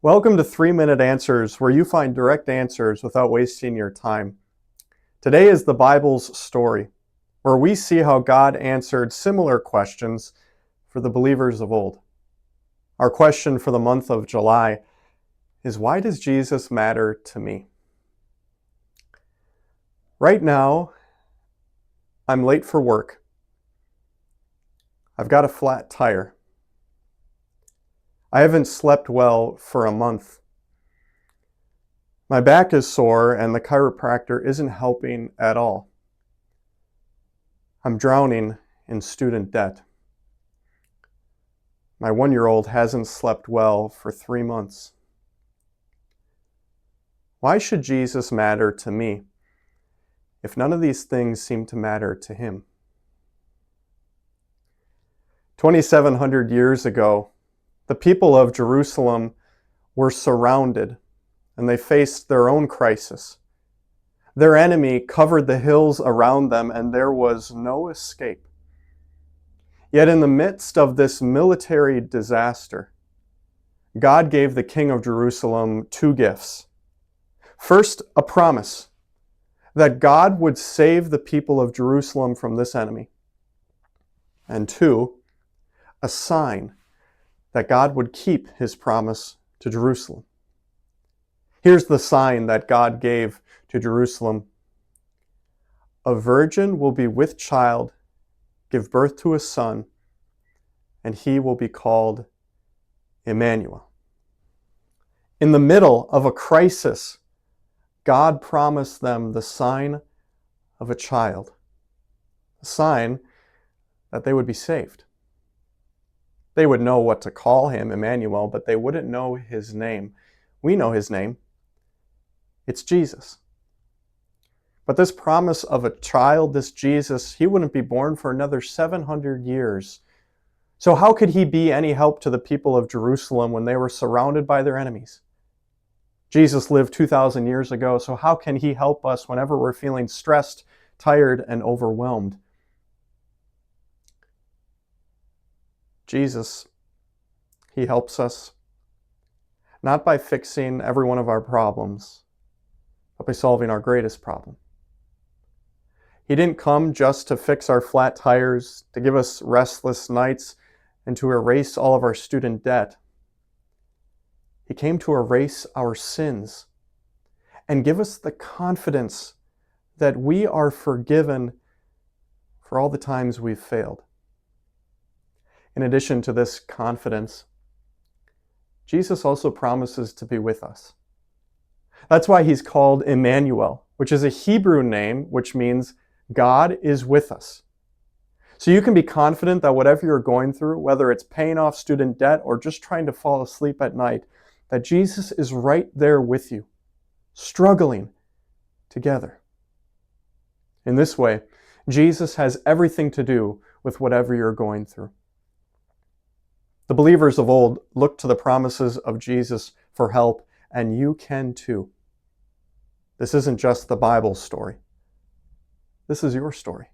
Welcome to 3-Minute Answers, where you find direct answers without wasting your time. Today is the Bible's story, where we see how God answered similar questions for the believers of old. Our question for the month of July is, why does Jesus matter to me? Right now, I'm late for work. I've got a flat tire. I haven't slept well for a month. My back is sore and the chiropractor isn't helping at all. I'm drowning in student debt. My 1-year-old hasn't slept well for 3 months. Why should Jesus matter to me if none of these things seem to matter to him? 2,700 years ago, the people of Jerusalem were surrounded and they faced their own crisis. Their enemy covered the hills around them and there was no escape. Yet in the midst of this military disaster, God gave the king of Jerusalem 2 gifts. First, a promise that God would save the people of Jerusalem from this enemy. And 2, a sign that God would keep his promise to Jerusalem. Here's the sign that God gave to Jerusalem. A virgin will be with child, give birth to a son, and he will be called Emmanuel. In the middle of a crisis, God promised them the sign of a child, a sign that they would be saved. They would know what to call him, Emmanuel, but they wouldn't know his name. We know his name. It's Jesus. But this promise of a child, this Jesus, he wouldn't be born for another 700 years. So how could he be any help to the people of Jerusalem when they were surrounded by their enemies? Jesus lived 2,000 years ago, so how can he help us whenever we're feeling stressed, tired, and overwhelmed? Jesus, he helps us not by fixing every one of our problems, but by solving our greatest problem. He didn't come just to fix our flat tires, to give us restless nights, and to erase all of our student debt. He came to erase our sins and give us the confidence that we are forgiven for all the times we've failed. In addition to this confidence, Jesus also promises to be with us. That's why he's called Emmanuel, which is a Hebrew name, which means God is with us. So you can be confident that whatever you're going through, whether it's paying off student debt or just trying to fall asleep at night, that Jesus is right there with you, struggling together. In this way, Jesus has everything to do with whatever you're going through. The believers of old looked to the promises of Jesus for help, and you can too. This isn't just the Bible's story. This is your story.